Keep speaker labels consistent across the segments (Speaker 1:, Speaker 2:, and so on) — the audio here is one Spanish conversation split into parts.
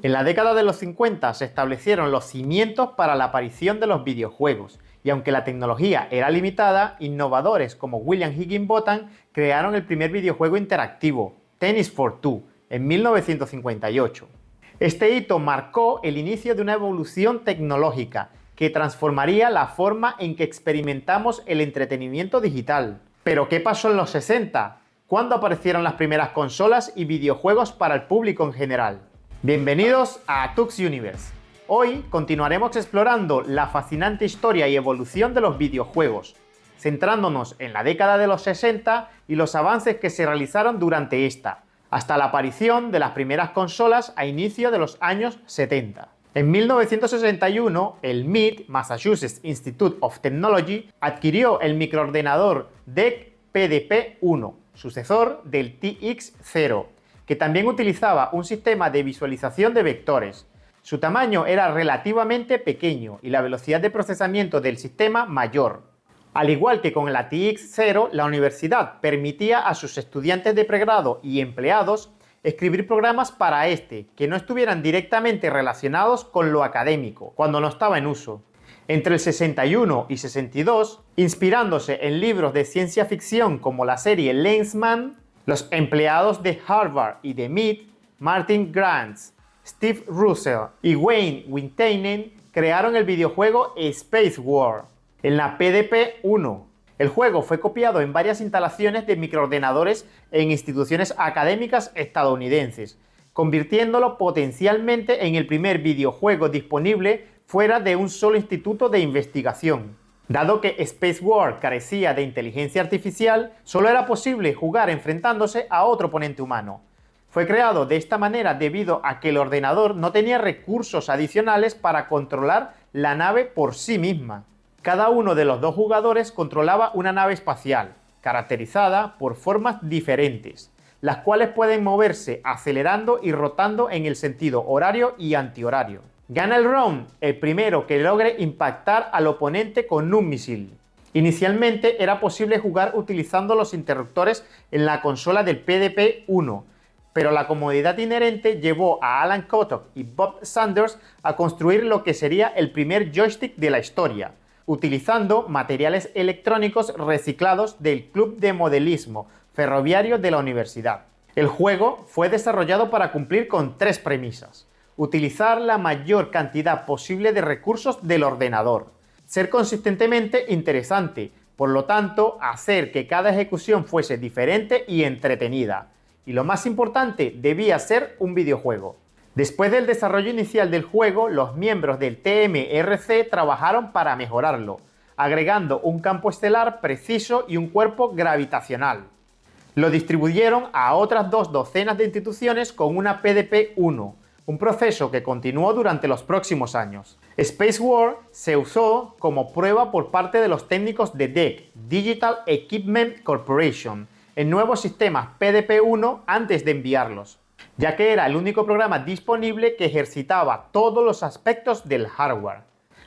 Speaker 1: En la década de los 50 se establecieron los cimientos para la aparición de los videojuegos, y aunque la tecnología era limitada, innovadores como William Higginbotham crearon el primer videojuego interactivo, Tennis for Two, en 1958. Este hito marcó el inicio de una evolución tecnológica que transformaría la forma en que experimentamos el entretenimiento digital. ¿Pero qué pasó en los 60? ¿Cuándo aparecieron las primeras consolas y videojuegos para el público en general? Bienvenidos a Tux Universe. Hoy continuaremos explorando la fascinante historia y evolución de los videojuegos, centrándonos en la década de los 60 y los avances que se realizaron durante esta, hasta la aparición de las primeras consolas a inicio de los años 70. En 1961, el MIT, Massachusetts Institute of Technology, adquirió el microordenador DEC PDP-1, sucesor del TX-0, que también utilizaba un sistema de visualización de vectores. Su tamaño era relativamente pequeño y la velocidad de procesamiento del sistema mayor. Al igual que con la TX-0, la universidad permitía a sus estudiantes de pregrado y empleados escribir programas para este que no estuvieran directamente relacionados con lo académico, cuando no estaba en uso. Entre el 61 y 62, inspirándose en libros de ciencia ficción como la serie Lensman, los empleados de Harvard y de MIT, Martin Grants, Steve Russell y Wayne Wintainen, crearon el videojuego Space War en la PDP-1. El juego fue copiado en varias instalaciones de microordenadores en instituciones académicas estadounidenses, convirtiéndolo potencialmente en el primer videojuego disponible fuera de un solo instituto de investigación. Dado que Space War carecía de inteligencia artificial, solo era posible jugar enfrentándose a otro oponente humano. Fue creado de esta manera debido a que el ordenador no tenía recursos adicionales para controlar la nave por sí misma. Cada uno de los dos jugadores controlaba una nave espacial, caracterizada por formas diferentes, las cuales pueden moverse acelerando y rotando en el sentido horario y antihorario. Gana el round el primero que logre impactar al oponente con un misil. Inicialmente era posible jugar utilizando los interruptores en la consola del PDP-1, pero la comodidad inherente llevó a Alan Kotok y Bob Sanders a construir lo que sería el primer joystick de la historia, utilizando materiales electrónicos reciclados del Club de Modelismo Ferroviario de la universidad. El juego fue desarrollado para cumplir con tres premisas: utilizar la mayor cantidad posible de recursos del ordenador, ser consistentemente interesante, por lo tanto, hacer que cada ejecución fuese diferente y entretenida. Y lo más importante, debía ser un videojuego. Después del desarrollo inicial del juego, los miembros del TMRC trabajaron para mejorarlo, agregando un campo estelar preciso y un cuerpo gravitacional. Lo distribuyeron a otras 2 docenas de instituciones con una PDP-1, un proceso que continuó durante los próximos años. Space War se usó como prueba por parte de los técnicos de DEC, Digital Equipment Corporation, en nuevos sistemas PDP-1 antes de enviarlos, ya que era el único programa disponible que ejercitaba todos los aspectos del hardware.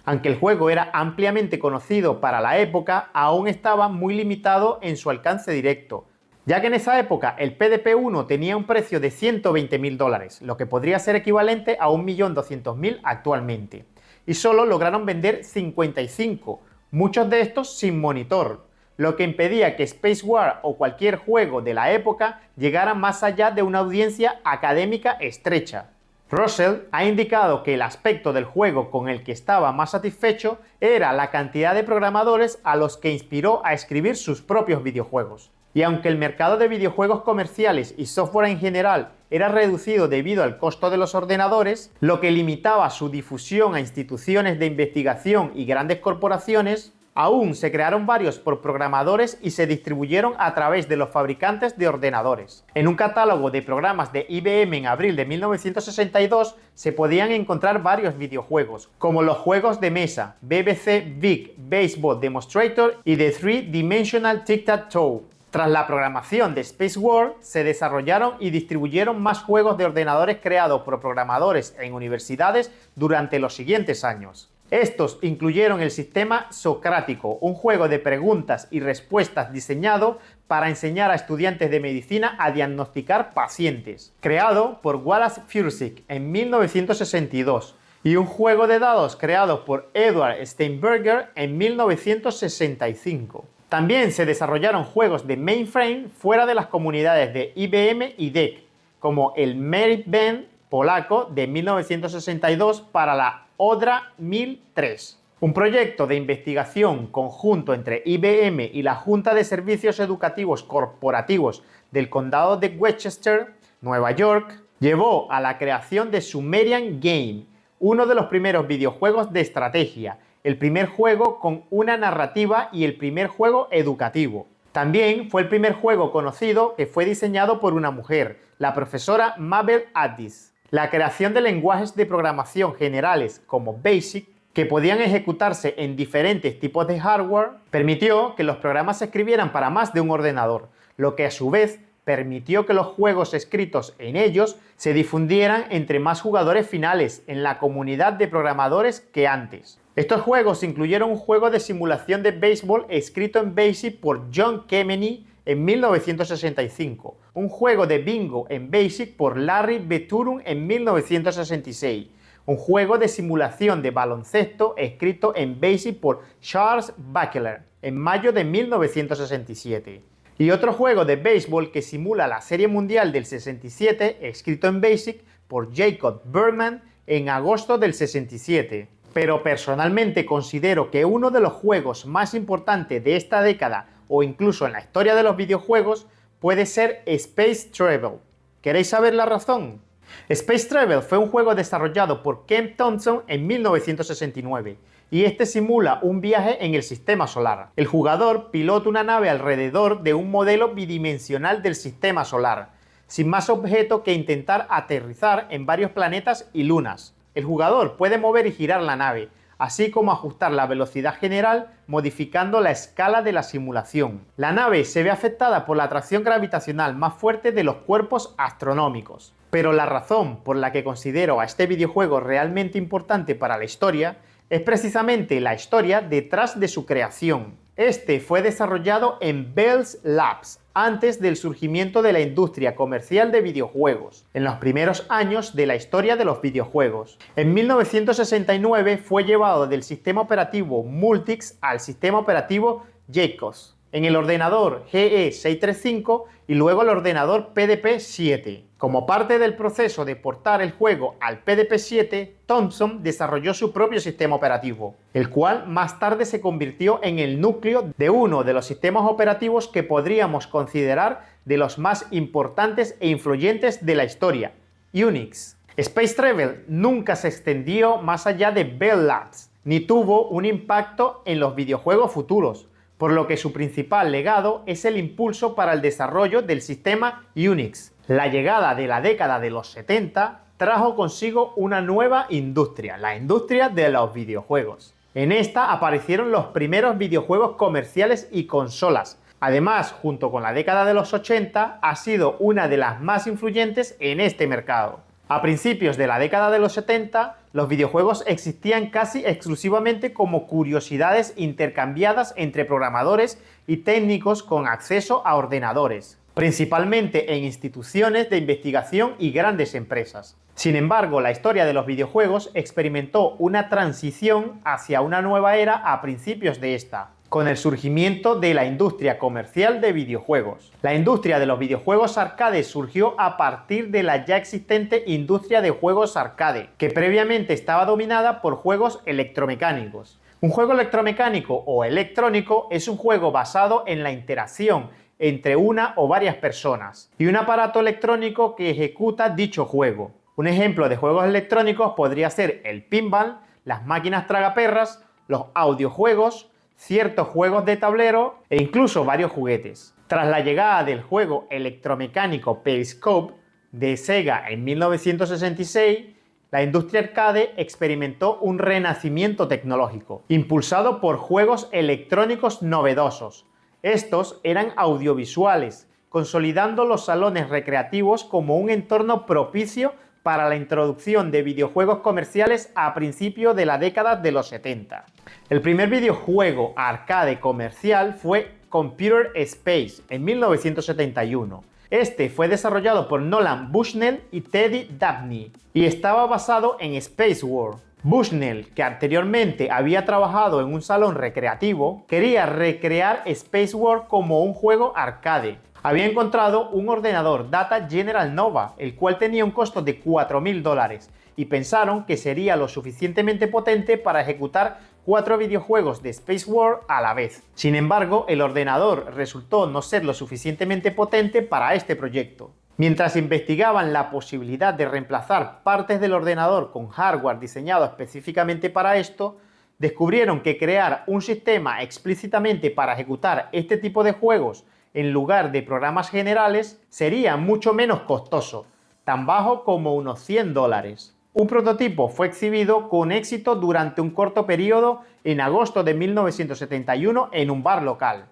Speaker 1: Aunque el juego era ampliamente conocido para la época, aún estaba muy limitado en su alcance directo, ya que en esa época el PDP-1 tenía un precio de $120.000, lo que podría ser equivalente a 1.200.000 actualmente, y solo lograron vender 55, muchos de estos sin monitor, lo que impedía que Space War o cualquier juego de la época llegara más allá de una audiencia académica estrecha. Russell ha indicado que el aspecto del juego con el que estaba más satisfecho era la cantidad de programadores a los que inspiró a escribir sus propios videojuegos. Y aunque el mercado de videojuegos comerciales y software en general era reducido debido al costo de los ordenadores, lo que limitaba su difusión a instituciones de investigación y grandes corporaciones, aún se crearon varios por programadores y se distribuyeron a través de los fabricantes de ordenadores. En un catálogo de programas de IBM en abril de 1962 se podían encontrar varios videojuegos, como los juegos de mesa BBC Big Baseball Demonstrator y The Three Dimensional Tic-Tac-Toe. Tras la programación de Space War, se desarrollaron y distribuyeron más juegos de ordenadores creados por programadores en universidades durante los siguientes años. Estos incluyeron el sistema socrático, un juego de preguntas y respuestas diseñado para enseñar a estudiantes de medicina a diagnosticar pacientes, creado por Wallace Fursick en 1962, y un juego de dados creado por Edward Steinberger en 1965. También se desarrollaron juegos de mainframe fuera de las comunidades de IBM y DEC, como el Meritband polaco de 1962 para la Odra 1003. Un proyecto de investigación conjunto entre IBM y la Junta de Servicios Educativos Corporativos del Condado de Westchester, Nueva York, llevó a la creación de Sumerian Game, uno de los primeros videojuegos de estrategia, el primer juego con una narrativa y el primer juego educativo. También fue el primer juego conocido que fue diseñado por una mujer, la profesora Mabel Addis. La creación de lenguajes de programación generales como BASIC, que podían ejecutarse en diferentes tipos de hardware, permitió que los programas se escribieran para más de un ordenador, lo que a su vez permitió que los juegos escritos en ellos se difundieran entre más jugadores finales en la comunidad de programadores que antes. Estos juegos incluyeron un juego de simulación de béisbol escrito en BASIC por John Kemeny en 1965, un juego de bingo en BASIC por Larry Bethurun en 1966, un juego de simulación de baloncesto escrito en BASIC por Charles Buckler en mayo de 1967. Y otro juego de béisbol que simula la Serie Mundial del 67, escrito en BASIC por Jacob Berman en agosto del 67. Pero personalmente considero que uno de los juegos más importantes de esta década o incluso en la historia de los videojuegos puede ser Space Travel. ¿Queréis saber la razón? Space Travel fue un juego desarrollado por Ken Thompson en 1969 y este simula un viaje en el sistema solar. El jugador pilota una nave alrededor de un modelo bidimensional del sistema solar, sin más objeto que intentar aterrizar en varios planetas y lunas. El jugador puede mover y girar la nave, así como ajustar la velocidad general modificando la escala de la simulación. La nave se ve afectada por la atracción gravitacional más fuerte de los cuerpos astronómicos. Pero la razón por la que considero a este videojuego realmente importante para la historia es precisamente la historia detrás de su creación. Este fue desarrollado en Bell Labs antes del surgimiento de la industria comercial de videojuegos, en los primeros años de la historia de los videojuegos. En 1969 fue llevado del sistema operativo Multics al sistema operativo GECOS, en el ordenador GE635 y luego el ordenador PDP-7. Como parte del proceso de portar el juego al PDP-7, Thompson desarrolló su propio sistema operativo, el cual más tarde se convirtió en el núcleo de uno de los sistemas operativos que podríamos considerar de los más importantes e influyentes de la historia, Unix. Space Travel nunca se extendió más allá de Bell Labs, ni tuvo un impacto en los videojuegos futuros, por lo que su principal legado es el impulso para el desarrollo del sistema Unix. La llegada de la década de los 70 trajo consigo una nueva industria, la industria de los videojuegos. En esta aparecieron los primeros videojuegos comerciales y consolas. Además, junto con la década de los 80, ha sido una de las más influyentes en este mercado. A principios de la década de los 70, los videojuegos existían casi exclusivamente como curiosidades intercambiadas entre programadores y técnicos con acceso a ordenadores, principalmente en instituciones de investigación y grandes empresas. Sin embargo, la historia de los videojuegos experimentó una transición hacia una nueva era a principios de esta, con el surgimiento de la industria comercial de videojuegos. La industria de los videojuegos arcade surgió a partir de la ya existente industria de juegos arcade, que previamente estaba dominada por juegos electromecánicos. Un juego electromecánico o electrónico es un juego basado en la interacción entre una o varias personas y un aparato electrónico que ejecuta dicho juego. Un ejemplo de juegos electrónicos podría ser el pinball, las máquinas tragaperras, los audiojuegos, ciertos juegos de tablero e incluso varios juguetes. Tras la llegada del juego electromecánico Periscope de Sega en 1966, la industria arcade experimentó un renacimiento tecnológico, impulsado por juegos electrónicos novedosos. Estos eran audiovisuales, consolidando los salones recreativos como un entorno propicio para la introducción de videojuegos comerciales a principios de la década de los 70. El primer videojuego arcade comercial fue Computer Space en 1971. Este fue desarrollado por Nolan Bushnell y Teddy Dabney y estaba basado en Space War. Bushnell, que anteriormente había trabajado en un salón recreativo, quería recrear Space War como un juego arcade. Había encontrado un ordenador Data General Nova, el cual tenía un costo de $4.000, y pensaron que sería lo suficientemente potente para ejecutar 4 videojuegos de Space War a la vez. Sin embargo, el ordenador resultó no ser lo suficientemente potente para este proyecto. Mientras investigaban la posibilidad de reemplazar partes del ordenador con hardware diseñado específicamente para esto, descubrieron que crear un sistema explícitamente para ejecutar este tipo de juegos en lugar de programas generales sería mucho menos costoso, tan bajo como unos $100. Un prototipo fue exhibido con éxito durante un corto periodo en agosto de 1971 en un bar local.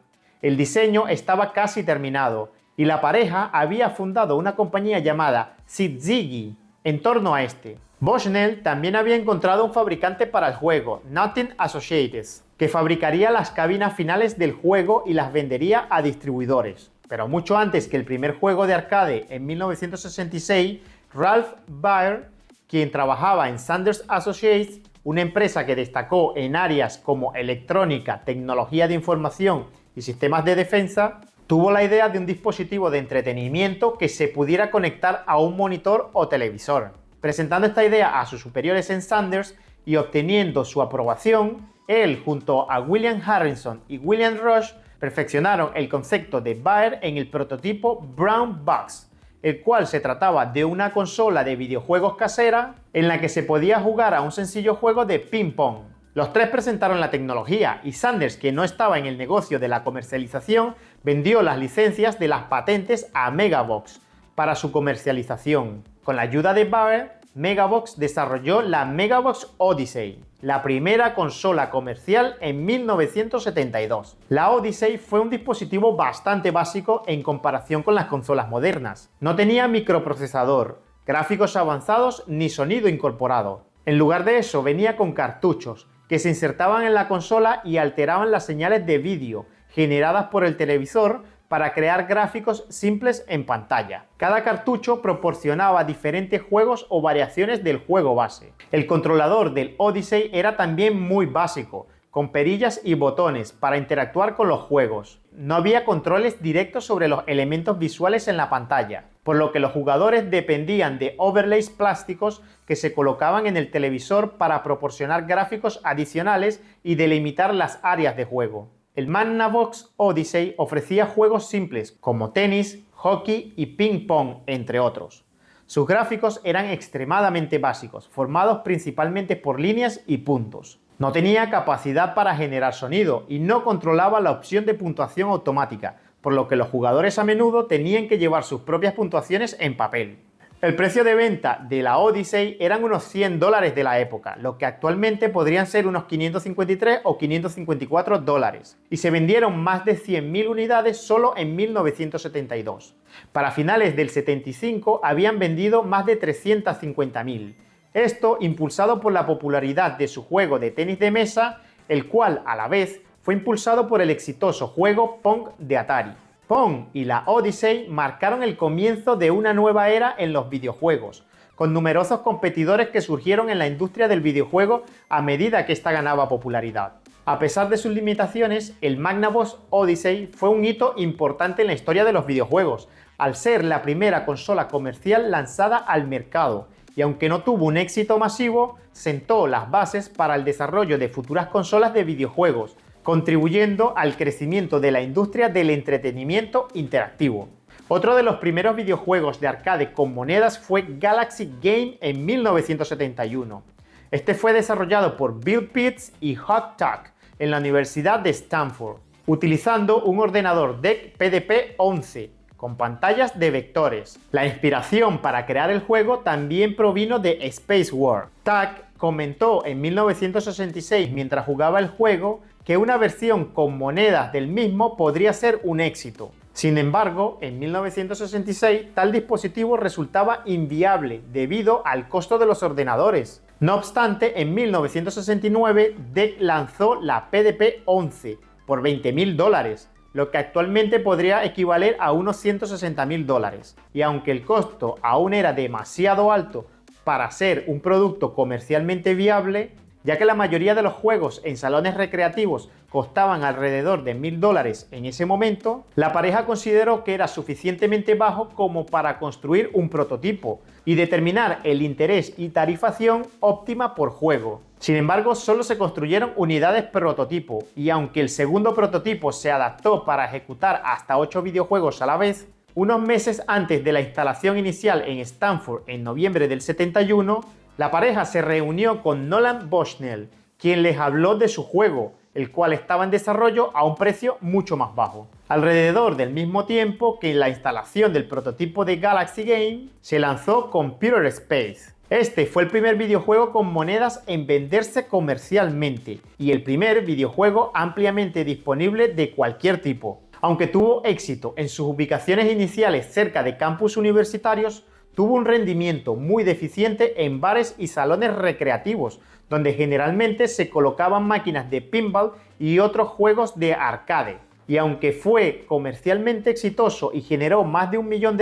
Speaker 1: El diseño estaba casi terminado y la pareja había fundado una compañía llamada Syzygy en torno a este. Bushnell también había encontrado un fabricante para el juego, Nothing Associates, que fabricaría las cabinas finales del juego y las vendería a distribuidores. Pero mucho antes que el primer juego de arcade en 1966, Ralph Baer, quien trabajaba en Sanders Associates, una empresa que destacó en áreas como electrónica, tecnología de información y sistemas de defensa, tuvo la idea de un dispositivo de entretenimiento que se pudiera conectar a un monitor o televisor. Presentando esta idea a sus superiores en Sanders y obteniendo su aprobación, él, junto a William Harrison y William Rush, perfeccionaron el concepto de Baer en el prototipo Brown Box, el cual se trataba de una consola de videojuegos casera en la que se podía jugar a un sencillo juego de ping-pong. Los tres presentaron la tecnología y Sanders, que no estaba en el negocio de la comercialización, vendió las licencias de las patentes a Megabox para su comercialización. Con la ayuda de Baer, Megabox desarrolló la Megabox Odyssey, la primera consola comercial en 1972. La Odyssey fue un dispositivo bastante básico en comparación con las consolas modernas. No tenía microprocesador, gráficos avanzados ni sonido incorporado. En lugar de eso, venía con cartuchos que se insertaban en la consola y alteraban las señales de vídeo generadas por el televisor para crear gráficos simples en pantalla. Cada cartucho proporcionaba diferentes juegos o variaciones del juego base. El controlador del Odyssey era también muy básico, con perillas y botones para interactuar con los juegos. No había controles directos sobre los elementos visuales en la pantalla, por lo que los jugadores dependían de overlays plásticos que se colocaban en el televisor para proporcionar gráficos adicionales y delimitar las áreas de juego. El Magnavox Odyssey ofrecía juegos simples como tenis, hockey y ping-pong, entre otros. Sus gráficos eran extremadamente básicos, formados principalmente por líneas y puntos. No tenía capacidad para generar sonido y no controlaba la opción de puntuación automática, por lo que los jugadores a menudo tenían que llevar sus propias puntuaciones en papel. El precio de venta de la Odyssey eran unos $100 de la época, lo que actualmente podrían ser unos 553 o 554 dólares, y se vendieron más de 100.000 unidades solo en 1972. Para finales del 75 habían vendido más de 350.000. Esto impulsado por la popularidad de su juego de tenis de mesa, el cual a la vez fue impulsado por el exitoso juego Pong de Atari. Pong y la Odyssey marcaron el comienzo de una nueva era en los videojuegos, con numerosos competidores que surgieron en la industria del videojuego a medida que ésta ganaba popularidad. A pesar de sus limitaciones, el Magnavox Odyssey fue un hito importante en la historia de los videojuegos, al ser la primera consola comercial lanzada al mercado, y aunque no tuvo un éxito masivo, sentó las bases para el desarrollo de futuras consolas de videojuegos, contribuyendo al crecimiento de la industria del entretenimiento interactivo. Otro de los primeros videojuegos de arcade con monedas fue Galaxy Game en 1971. Este fue desarrollado por Bill Pitts y Hot Tuck en la Universidad de Stanford, utilizando un ordenador DEC PDP-11 con pantallas de vectores. La inspiración para crear el juego también provino de Space War. Tuck comentó en 1966 mientras jugaba el juego que una versión con monedas del mismo podría ser un éxito. Sin embargo, en 1966 tal dispositivo resultaba inviable debido al costo de los ordenadores. No obstante, en 1969 DEC lanzó la PDP-11 por $20.000, lo que actualmente podría equivaler a unos $160.000. Y aunque el costo aún era demasiado alto para ser un producto comercialmente viable, ya que la mayoría de los juegos en salones recreativos costaban alrededor de $1.000 en ese momento, la pareja consideró que era suficientemente bajo como para construir un prototipo y determinar el interés y tarifación óptima por juego. Sin embargo, solo se construyeron unidades prototipo, y aunque el segundo prototipo se adaptó para ejecutar hasta 8 videojuegos a la vez, unos meses antes de la instalación inicial en Stanford en noviembre del 71, la pareja se reunió con Nolan Bushnell, quien les habló de su juego, el cual estaba en desarrollo a un precio mucho más bajo. Alrededor del mismo tiempo que la instalación del prototipo de Galaxy Game, se lanzó Computer Space. Este fue el primer videojuego con monedas en venderse comercialmente y el primer videojuego ampliamente disponible de cualquier tipo. Aunque tuvo éxito en sus ubicaciones iniciales cerca de campus universitarios, tuvo un rendimiento muy deficiente en bares y salones recreativos, donde generalmente se colocaban máquinas de pinball y otros juegos de arcade. Y aunque fue comercialmente exitoso y generó más de $1 millón,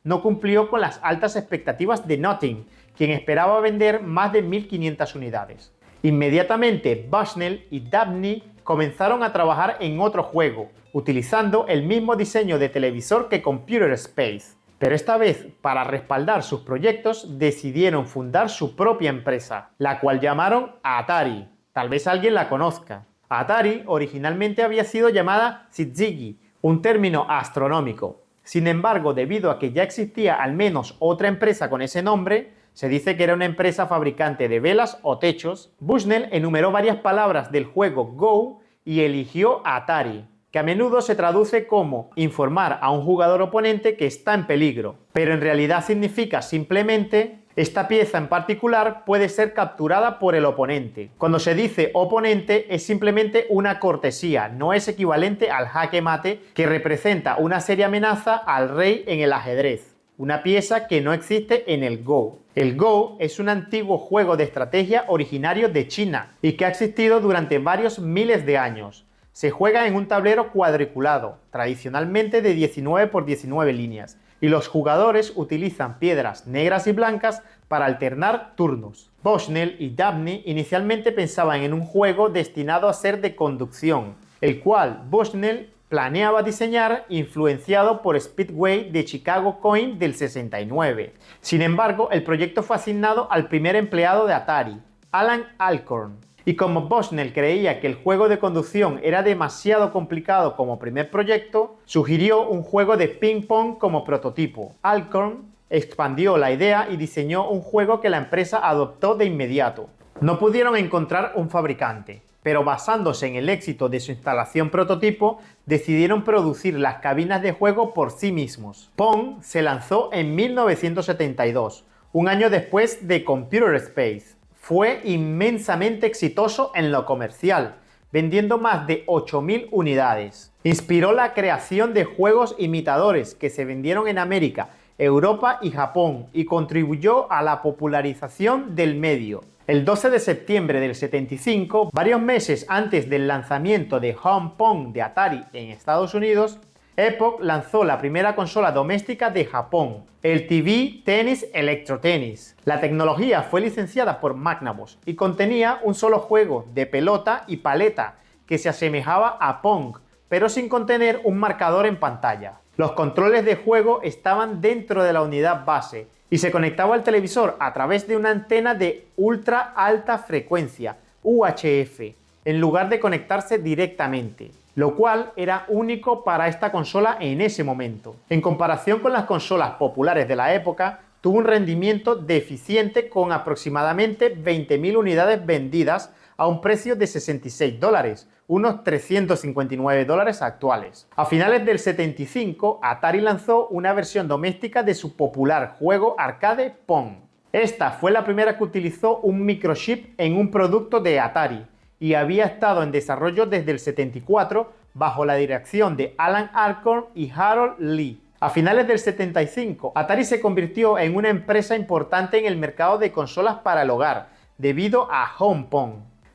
Speaker 1: no cumplió con las altas expectativas de Notting, quien esperaba vender más de 1.500 unidades. Inmediatamente, Bushnell y Dabney comenzaron a trabajar en otro juego, utilizando el mismo diseño de televisor que Computer Space. Pero esta vez, para respaldar sus proyectos, decidieron fundar su propia empresa, la cual llamaron Atari. Tal vez alguien la conozca. Atari originalmente había sido llamada Syzygy, un término astronómico. Sin embargo, debido a que ya existía al menos otra empresa con ese nombre, se dice que era una empresa fabricante de velas o techos. Bushnell enumeró varias palabras del juego Go y eligió Atari, que a menudo se traduce como informar a un jugador oponente que está en peligro, pero en realidad significa simplemente esta pieza en particular puede ser capturada por el oponente. Cuando se dice oponente es simplemente una cortesía, no es equivalente al jaque mate, que representa una seria amenaza al rey en el ajedrez, una pieza que no existe en el Go. El Go es un antiguo juego de estrategia originario de China y que ha existido durante varios miles de años. Se juega en un tablero cuadriculado, tradicionalmente de 19 por 19 líneas, y los jugadores utilizan piedras negras y blancas para alternar turnos. Bushnell y Dabney inicialmente pensaban en un juego destinado a ser de conducción, el cual Bushnell planeaba diseñar influenciado por Speedway de Chicago Coin del 69. Sin embargo, el proyecto fue asignado al primer empleado de Atari, Alan Alcorn. Y como Bushnell creía que el juego de conducción era demasiado complicado como primer proyecto, sugirió un juego de ping-pong como prototipo. Alcorn expandió la idea y diseñó un juego que la empresa adoptó de inmediato. No pudieron encontrar un fabricante, pero basándose en el éxito de su instalación prototipo, decidieron producir las cabinas de juego por sí mismos. Pong se lanzó en 1972, un año después de Computer Space. Fue inmensamente exitoso en lo comercial, vendiendo más de 8.000 unidades. Inspiró la creación de juegos imitadores que se vendieron en América, Europa y Japón y contribuyó a la popularización del medio. El 12 de septiembre del 75, varios meses antes del lanzamiento de Home Pong de Atari en Estados Unidos, Epoch lanzó la primera consola doméstica de Japón, el TV Tennis Electro Tennis. La tecnología fue licenciada por Magnavox y contenía un solo juego de pelota y paleta que se asemejaba a Pong, pero sin contener un marcador en pantalla. Los controles de juego estaban dentro de la unidad base y se conectaba al televisor a través de una antena de ultra alta frecuencia, UHF, en lugar de conectarse directamente, lo cual era único para esta consola en ese momento. En comparación con las consolas populares de la época, tuvo un rendimiento deficiente con aproximadamente 20.000 unidades vendidas a un precio de $66, unos $359 actuales. A finales del 75, Atari lanzó una versión doméstica de su popular juego arcade Pong. Esta fue la primera que utilizó un microchip en un producto de Atari, y había estado en desarrollo desde el 74 bajo la dirección de Alan Alcorn y Harold Lee. A finales del 75, Atari se convirtió en una empresa importante en el mercado de consolas para el hogar, debido a Home Pong.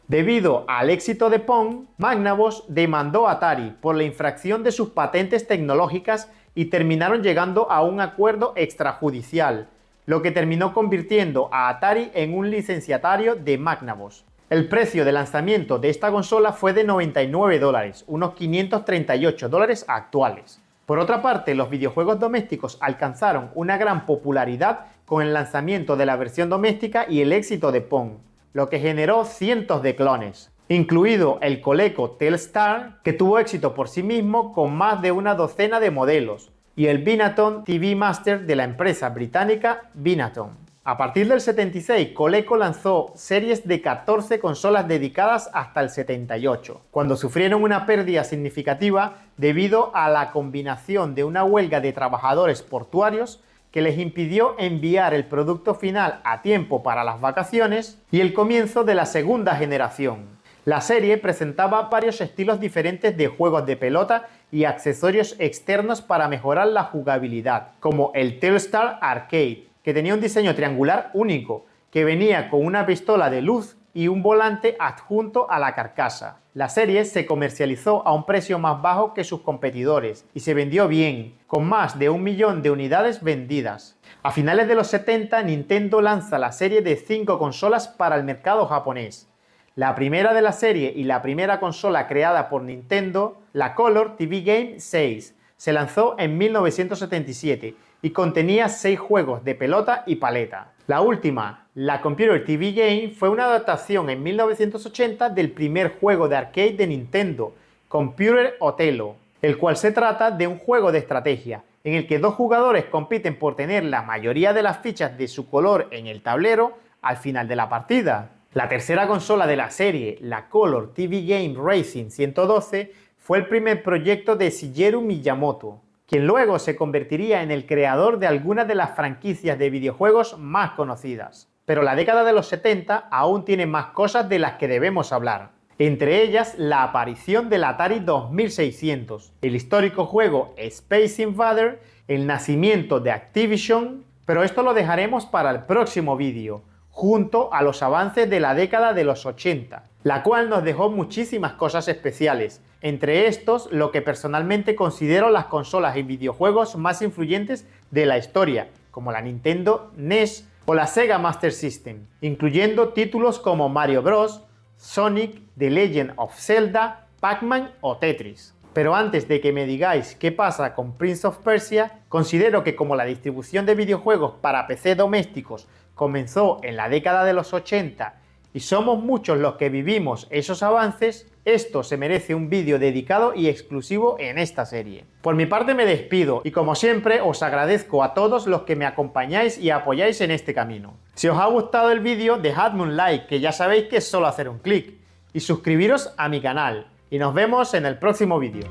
Speaker 1: Debido al éxito de Pong, Magnavox demandó a Atari por la infracción de sus patentes tecnológicas y terminaron llegando a un acuerdo extrajudicial, lo que terminó convirtiendo a Atari en un licenciatario de Magnavox. El precio de lanzamiento de esta consola fue de $99, unos $538 actuales. Por otra parte, los videojuegos domésticos alcanzaron una gran popularidad con el lanzamiento de la versión doméstica y el éxito de Pong, lo que generó cientos de clones, incluido el Coleco Telstar, que tuvo éxito por sí mismo con más de una docena de modelos, y el Binatone TV Master de la empresa británica Binatone. A partir del 76, Coleco lanzó series de 14 consolas dedicadas hasta el 78, cuando sufrieron una pérdida significativa debido a la combinación de una huelga de trabajadores portuarios que les impidió enviar el producto final a tiempo para las vacaciones y el comienzo de la segunda generación. La serie presentaba varios estilos diferentes de juegos de pelota y accesorios externos para mejorar la jugabilidad, como el Telstar Arcade, que tenía un diseño triangular único, que venía con una pistola de luz y un volante adjunto a la carcasa. La serie se comercializó a un precio más bajo que sus competidores y se vendió bien, con más de 1 millón de unidades vendidas. A finales de los 70, Nintendo lanza la serie de 5 consolas para el mercado japonés. La primera de la serie y la primera consola creada por Nintendo, la Color TV Game 6, se lanzó en 1977 y contenía 6 juegos de pelota y paleta. La última, la Computer TV Game, fue una adaptación en 1980 del primer juego de arcade de Nintendo, Computer Othello, el cual se trata de un juego de estrategia, en el que 2 jugadores compiten por tener la mayoría de las fichas de su color en el tablero al final de la partida. La tercera consola de la serie, la Color TV Game Racing 112, fue el primer proyecto de Shigeru Miyamoto, quien luego se convertiría en el creador de algunas de las franquicias de videojuegos más conocidas. Pero la década de los 70 aún tiene más cosas de las que debemos hablar. Entre ellas, la aparición del Atari 2600, el histórico juego Space Invader, el nacimiento de Activision, pero esto lo dejaremos para el próximo vídeo, junto a los avances de la década de los 80, la cual nos dejó muchísimas cosas especiales, entre estos lo que personalmente considero las consolas y videojuegos más influyentes de la historia, como la Nintendo NES o la Sega Master System, incluyendo títulos como Mario Bros, Sonic, The Legend of Zelda, Pac-Man o Tetris. Pero antes de que me digáis qué pasa con Prince of Persia, considero que como la distribución de videojuegos para PC domésticos comenzó en la década de los 80 y somos muchos los que vivimos esos avances, esto se merece un vídeo dedicado y exclusivo en esta serie. Por mi parte me despido y como siempre os agradezco a todos los que me acompañáis y apoyáis en este camino. Si os ha gustado el vídeo, dejadme un like, que ya sabéis que es solo hacer un clic, y suscribiros a mi canal. Y nos vemos en el próximo vídeo.